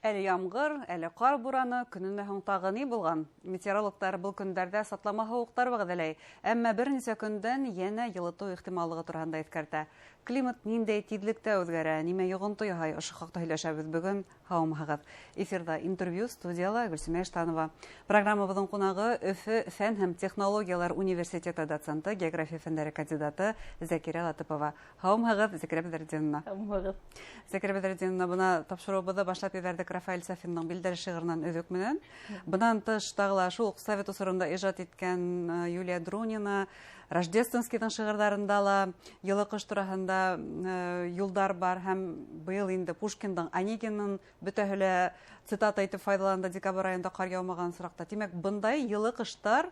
Әле ямғыр, әле қар бураны, көненнән һуң тагы ни булган? Метеорологтар бұл көндәрдә сатлама һавыктар вәгъдәләй, әмма бер ничә көндән янә йылыту ихтималлыгы турында әйткәртә. Климат ниндәй тизлектә үзгәрә, нимә йогынты яһай, ошо хакта һөйләшәбез бүген. Һаумыгыз. Эфирда интервью, студияла Гөлсемә Штанова. Программабызның кунагы Өфе фән һәм технологиялар университеты доценты, география фәннәре кандидаты Зәкирә Латыпова. Һаумыгыз, Зәкирә Бәдретдиновна. Һаумыгыз. Зәкирә Бәдретдиновна, буна тапшыруыбызды башлап ебәрдек Рафаэль Сафинның Билдәр шигырынан өзек менән. Bundan тыш тагыла шул Совет усырында иҗат иткән Юлия Друнина, Рождественскийның шигырьләрендә ла йылы кыш тураһында юлдар бар һәм быел инде Пушкинның, Онегинның бөтәһелә цитата итеп файдаланды декабрь аенда кар яумаган соракта. Димәк, бындай йылы кыштар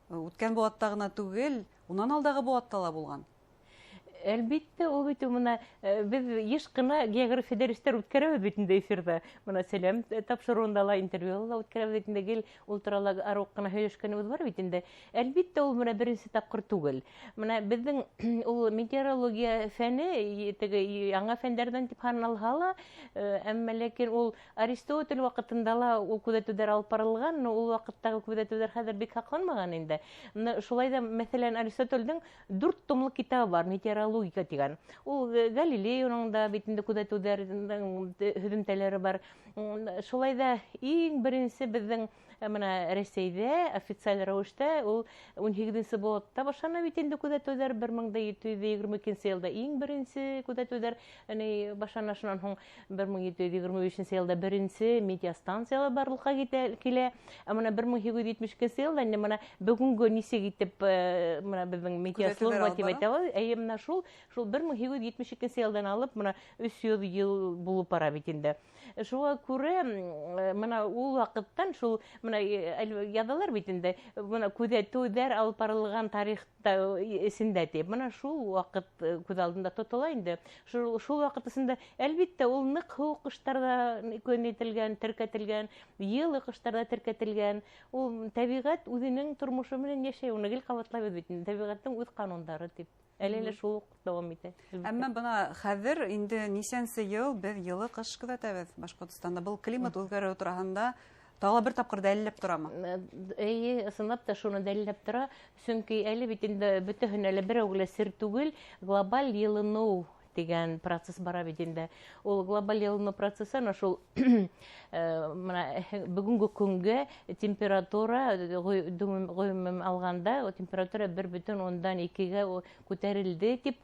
үткән буатта гына түгел, унан алдагы буатта ла булган. Әлбәттә, ул бит менә без еш кына география дәресләр үткәрәбез бит инде эфирда. Менә сәлам тапшыруында ла, интервьюда ла үткәрәбез бит инде. Гел ул турында арук кына һөйләшкәнебез бар бит инде. Әлбәттә, ул менә беренче тапкыр түгел. Менә безнең ул метеорология фәне, теге яңа фәннәрдән дип саналса ла, әмма ләкин ул Аристотель вакытында ла ул күзәтүләр алып барылган, ул вакыттагы күзәтүләр хәзер бик сакланмаган инде. Шулай да, мәсәлән, Аристотельнең 4 томлык китабы бар, метеорология дигән. Ул Галилеоның да битендә күзәтүләрнең һөҙөмтәләре бар. Шулай да иң беренче безнең менә Рәсәйдә официаль рәвештә ул 18нче буатта башлана бит инде күзәтүләр 1722 елда иң беренче күзәтүләр, яни башлана, шуннан һуң 1723 елда беренче метеостанциялар барлыкка килә. Менә 1872 елда менә бүгенге нисек итеп менә безнең метеослужба дип әйтәбез, менә шул 1872 елдан алып менә 300 ел булып бара бит инде. Шуңа күрә менә ул вакыттан шул менә язалар бит инде, менә күзәтүләр алып барылган тарихта эсендә дип. Менә шул вакыт күз алдында тотыла инде. Шул вакыт эсендә әлбәттә ул нык һуык кыштарда күнетелгән, теркәтелгән, йылы кыштарда теркәтелгән. Ул табигать үзенең тормышы белән яшәй, уны гел кабатлап бит инде. Табигатьнең үз кануннары дип. Әле шул дәвам итә. Әмма бына хәзер инде ничәнче ел без йылы кыш күзәтәбез Башкортстанда. Был климат үзгәрү турында тагы бер тапкыр дәлилләп торамы? Ысынлап та шуны дәлилләп тора. Чөнки әле бит инде бөтәһен әле берәүгә сер түгел, глобаль йылыну дигән процесс бара бит инде. Ул глобаль йылыну процессы шул менә бүгенге көнгә температура гомум алганда температура 1,2 күтәрелде дип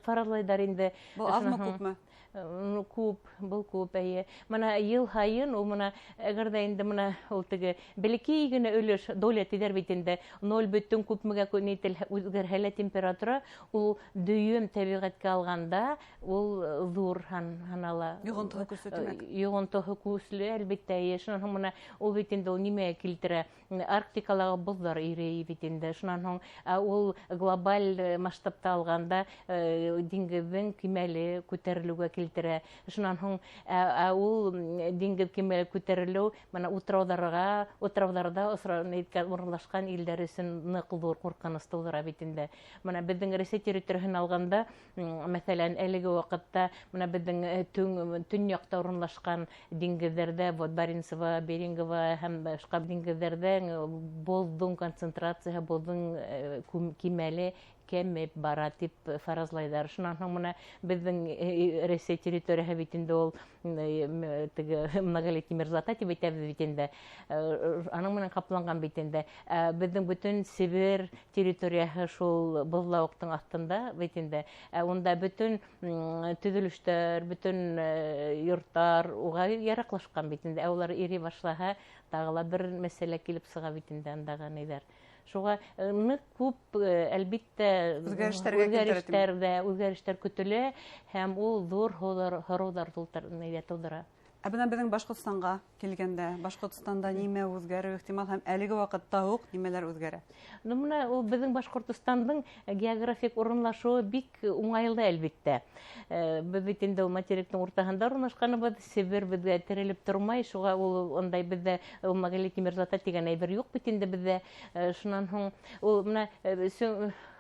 фаразлайдар инде. Бу азмы күпме? Күп, был күп әйе. Менә ел һайын ул менә әгәр дә инде менә ул теге бәлки генә өлеш доля тидер бит инде 0 күпмегә күнетел үзгәрһә температура, ул дөйем табигатькә алганда ул зур һанала. Йогынтыгы күрсәтмәк. Йогынтыгы күсле әлбәттә әйе. Шуннан һуң менә ул бит инде ул нимәгә килтерә? Арктикалағы бозлар ирей бит инде. Шуннан һуң ул глобаль масштабта алганда диңгезнең кимәле күтәрелүгә килтерә. Шуннан һуң ул диңгез кимәле күтәрелү менә утрауларда урынлашкан илләр өчен нык зур куркыныч тудыра бит инде. Менә безнең Рәсәй территорияһен алганда, мәсәлән, әлеге вакытта менә безнең төньякта урынлашкан диңгезләрдә, Баренцева, Берингово һәм башка диңгезләрдә боздың концентрациясы, боздың кимәле кәмеп бара дип фаразлайдар. Шуннан һуң менә безнең Рәсәй территорияһы бит инде ул теге многолетний мерзлота дип әйтәбез бит инде. Аның менән капланган бит инде. Безнең бөтен Сибирь территорияһы шул бозлавыктың астында бит инде. Унда бөтен төзелештәр, бөтен йортлар уга яраклашкан бит инде. Улар ири башлаһа, тагыла бер мәсьәлә килеп сыга бит инде андагы нидер. Шуға нык күп әлбәттә үзгәрештәр көтелә һәм ул зур һораулар тудыра. Әбенә безнең Башкортстанга килгәндә, Башкортстанда нимә үзгәрү ихтимал һәм әлеге вакытта ук нимәләр үзгәрә? Менә ул безнең Башкортстандың географик урынлашуы бик уңайлы әлбәттә. Без бит инде материктың уртаһында урнашканыбыз, Сибирь безгә терелеп тормай, шуга ул ондай бездә многолетний мерзлота дигән әйбер юк бит инде бездә. Шуннан һуң ул менә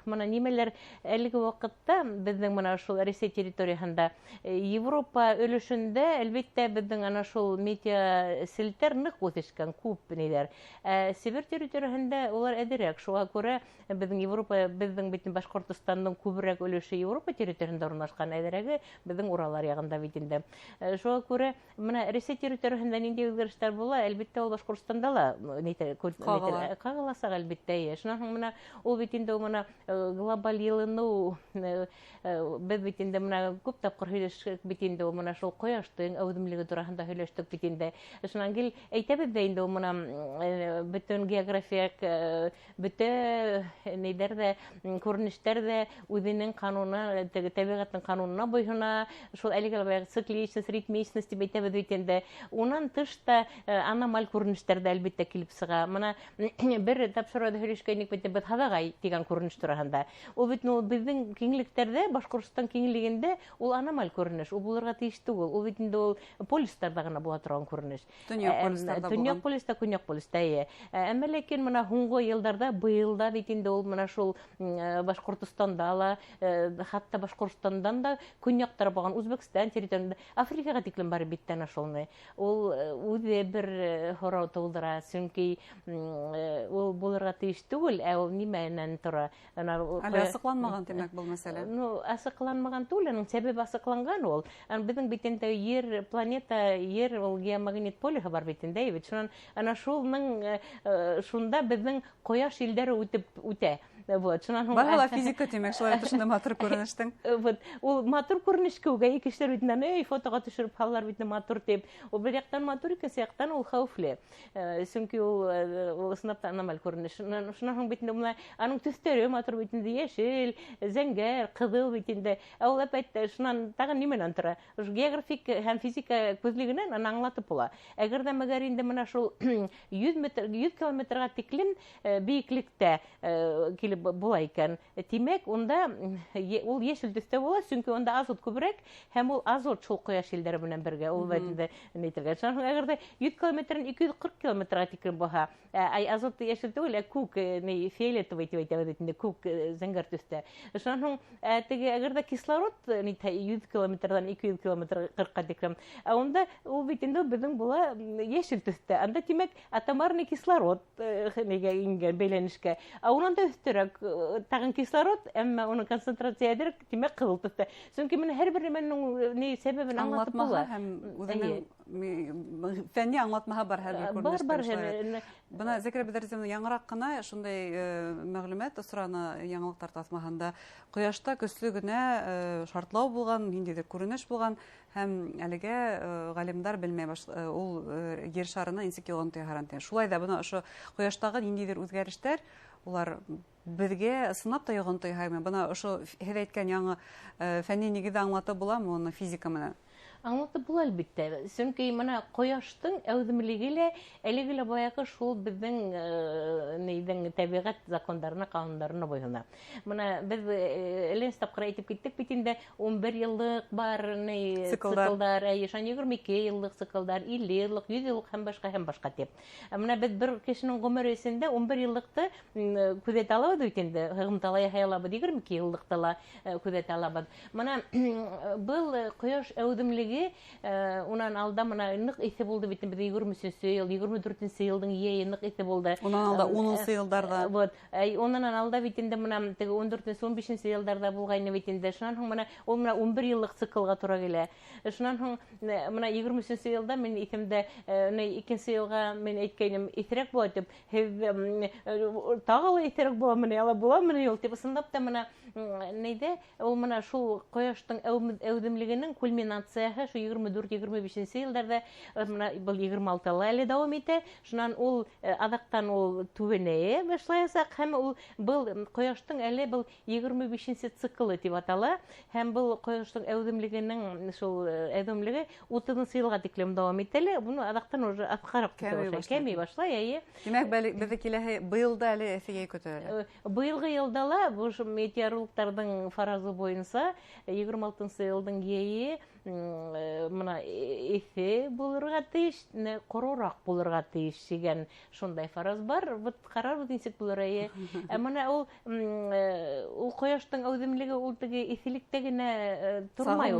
мына нимелер әлеге вакытта безнең мына шул Ресей территориясында Европа өлешендә әлбәттә безнең ана шул медиа селтер нык үсешкән күп ниләр. Сибир территориясында улар әдерәк. Шуңа күрә безнең Европа, безнең бит Башкортстанның күбрәк өлеше Европа территориясында урнашкан, әдерәге безнең Ураллар ягында бит инде. Шуңа күрә менә Ресей территориясында нинди үзгәрешләр була, әлбәттә ул Башкортстанда ла кагаласа әлбәттә. Шуннан менә ул бит инде менә глобаль йылыну без бит инде менә күп тапкыр һөйләшәк бит инде менә шул кояштың әүдемлеге турында һөйләштек бит инде. Шуннан гел әйтәбез дә инде менә бөтен географик бөтен нидер дә күренештәр дә үзенең кануны, табигатьнең канунына буйсына, шул әлеге цикличность, ритмичность дип әйтәбез бит инде. Унан тыш та аномаль күренештәр дә әлбәттә килеп сыга. Менә бер тапшыруда һөйләшкәнек бит без хадагай дигән күренеш турында. Ул бит безнең киңлектәрдә, Башкортстан киңлегендә ул аномаль күренеш. Ул булырга тиеш түгел. Ул бит инде ул полюстарда гына була торган күренеш. Төньяк полюста, көньяк полюста. Әмма ләкин менә һуңгы елларда, быелда бит инде ул менә шул Башкортстанда ла, хатта Башкортстандан да көньяктар булган Үзбәкстан территориясында Африкага тиклем бар бит әнә шулны. Ул үзе бер хорау тудыра, чөнки ул булырга тиеш түгел, ул нимәнән тора. Әле асыкланмаган димәк бу мәсьәлә. Асыкланмаган түгел, аның сәбәбе асыкланган ул. Безнең бит инде Ер планета, Ер ул геомагнит поле бар бит инде. Шуннан ана шулның шунда безнең кояш илдәре үтә. Вот, Бала физика демәк, шулай тышында матур күренештең. Вот, ул матур күренешкә икешләр битнән, фотога төшереп халлар битне матур дип. Ул бер яктан матур, икенче яктан ул хәүфле. Чөнки ул сынапта аномаль күренеш. Шуннан битне менә аның төстәре матур битне яшел, зәңгәр, кызыл битендә. Ул әпәттә шуннан тагын нименән тора? Географик һәм физика күзлегеннән аны аңлатып була. Әгәр дә мәгәр инде менә шул 100 километрга тиклем биеклектә була икән. Тимәк, онда ул яшел төстә була, чөнки онда азот күбрәк, һәм ул азот шул кояш илдәре белән бергә. Ул бәтендә нитергән. Шуңа әгәр дә 100 километрдан 240 километрга тиклем булса, азот яшел түгел, күк фиолетовый дип әйтәбез инде, күк зәңгәр төстә. Шуңа теге әгәр дә кислород 100 километрдан 200 километр 40-ка тиклем, онда ул бит инде безнең була яшел төстә. Анда тимәк, атомарный кислород нигә ингән бәйләнешкә. Унан да өстәрәк тагын кислород, әмма оның концентрациядыр, тимәк кызыл төстә. Чөнки менә һәрбер нәмәнең ни сәбәбен аңлатып була. Һәм үзенең фәнни аңлатмаһы бар һәр күренеш. Бар. Бuna Зәкирә Бәдәрзевна яңарак кына шундай мәгълүмат осраны яңалыктар тасмаһында кояшта көчле генә шартлау булган, ниндидер күренеш булган һәм әлегә галимдар белмәй ул Ер шарына ничек ялган тыйгаран. Шулай да буны ошо кояштагы ниндидер үзгәрештәр улар безгә сынап та ялган тыйгармы. Буны ошо һез әйткән яңа фәнни нигездә аңлатып буламы аны физика менән? Аңлатып була әлбәттә. Чөнки менә кояштың әүдемлеге лә әлеге баягы шул безнең нидән табигать законнарына, кануннарына буйсына. Менә без элен тапкыр әйтеп киттек бит инде 11 еллык бар циклдар, 22 еллык циклдар, 50 еллык, 100 еллык һәм башка дип. Менә без бер кешенең гомересендә 11 еллыкты күзәтә алабыз бит инде. Гымталай хаялабыз 22 еллыкта ла күзәтә алабыз. Менә был кояш әүдемлеге унан алда менә нык исе булды бит инде 23-нче ел, 24-нче елның ие нык исе булды. Унан алда 10-нчы елларда. Вот. Унан алда бит инде менә 14-нче, 15-нче елларда булган бит инде. Шуннан соң менә ул менә 11 еллык циклга туры килә. Шуннан соң менә 23-нче елда мен исемдә 2-нче елга мен әйткәнем исерәк була дип, тагы исерәк була менә ала була менә ел дип сындап та менә нидә ул менә шул кояштың әүдемлегенең кульминациясы шу 24-25 елларда менә бу 26 әле дәвам итә. Шуннан ул адактан ул түбәнәя башлаясак һәм ул был кояштың әле был 25-нче циклы дип атала һәм был кояштың әүдемлегенең шул әүдемлеге 30-нчы елга тиклем дәвам итә. Буны адактан уже аткарып кеми башлая. Димәк, бездә киләһе быелда әле эфигә көтәләр. Быелгы елда ла бу метеорологларның фаразы буенча 26-нчы елның гее менә эфе булырга тиеш, корорак булырга тиеш дигән шундай фараз бар. Вот карарбыз ничек булыр әйе. Менә ул кояштың әүдемлеге ул теге эфелектә генә тормай,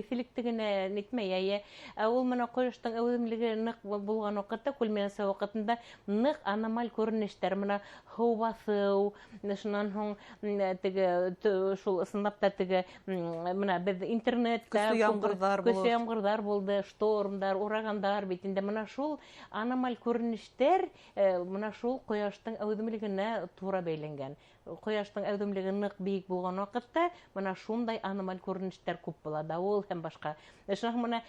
эфелектә генә нитмәй әйе. Ул менә кояштың әүдемлеге нык булган вакытта, кульминация вакытында нык аномаль күренештәр, менә һау басу, шуннан һуң теге шул ысынлапта теге менә без интернетта көчле яңгырлар булды, штормдар, урагандар бит инде менә шул аномаль күренештәр менә шул кояштың әүдемлегенә туры бәйләнгән. Кояштың әүдемлеге нык биек булган вакытта менә шундай аномаль күренештәр күп була да ул һәм башка. Шуңа менә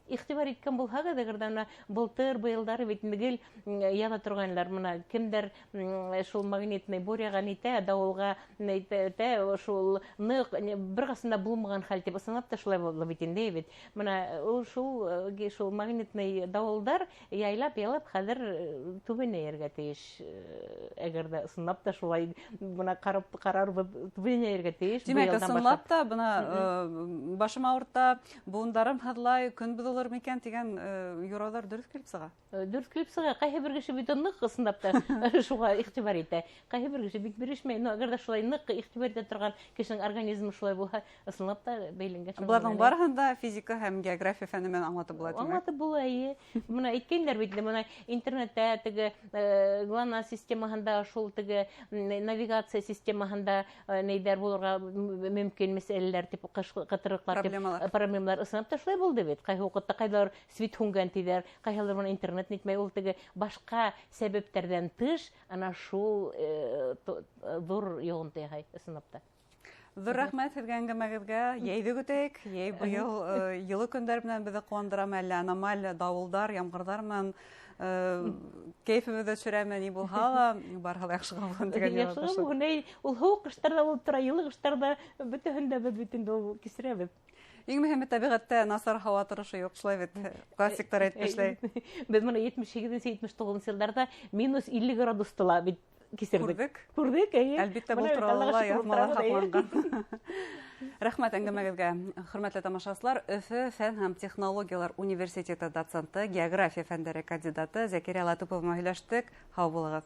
игътибар иткән булһагыз, әгәрдә менә былтыр быелдары бит инде яна торганнар менә кемдер шул магнитный буряга нитә, давылга нитә, шул нык бер касында булмаган хәл дип ысынлап та шулай булды бит инде бит. Менә ул шул магнитный давылдар яйлап хәзер түбәнә ергә тиеш. Әгәрдә ысынлап та шулай бuna карарбыз түбәнә ергә тиеш. Димәк, ысынлап та бына башым авырта, буындарым һыҙлай, көн булыр микән дигән юраулар дөрөҫ килеп сыға? Дөрөҫ килеп сыға. Ҡайһы бер кеше бит ныҡ ысынлап та шуға иғтибар итә. Ҡайһы бер кеше бик бирешмәй. Но әгәр дә шулай ныҡ иғтибар итә торган кешенең организмы шулай булһа, ысынлап та бәйләнгән. Буларның барыһын да физика һәм география фәне менән аңлатып була, тимәк. Аңлатып була, әйе. Менә әйткәндәр бит, менә интернетта теге ГЛОНАСС системаһында шул теге навигация системаһында нәйдәр булырга мөмкин мәсьәләләр тип кытырыклар, проблемалар ысынлап та шулай булды бит. Ҡайһы ваҡытта ҡайҙалыр свет һүнгән тиҙәр, ҡайһылыр менә интернет нитмәй, ул теге башҡа сәбәптәрҙән тыш ана шул ҙур йоғонто яһай ысынлап та. Ҙур рәхмәт һеҙгә әңгәмәгеҙгә. Йәйҙе көтәйек. Йәй быйыл йылы көндәр менән беҙҙе ҡыуандырамы, әллә аномаль дауылдар, ямғырҙар менән кәйфебеҙҙе төшөрәме ни булһа ла, барыһы ла яҡшыға булһын дигән юлға ташлап. Яҡшыға булһын. Ул һыуыҡ ҡыштарҙа булып тора, йылы ҡыштарҙа бөтәһен дә беҙ бит инде ул кисерәбеҙ. Иң мөһиме, тәбиғәттә насар һауа торышы юҡ, шулай бит классиктар әйтмешләй. Беҙ бына 78-79 йылдарҙа -50 градустыла бит кисердек. Күрҙек, әйе. Әлбиттә, был турала яҙмалар һаҡланған. Рәхмәт әңгәмәгеҙгә, хөрмәтле тамашасылар. Өфө фән һәм технологиялар университеты доценты, география фәндәре кандидаты Зәкирия Латыпова һөйләштек. Һау булығыҙ.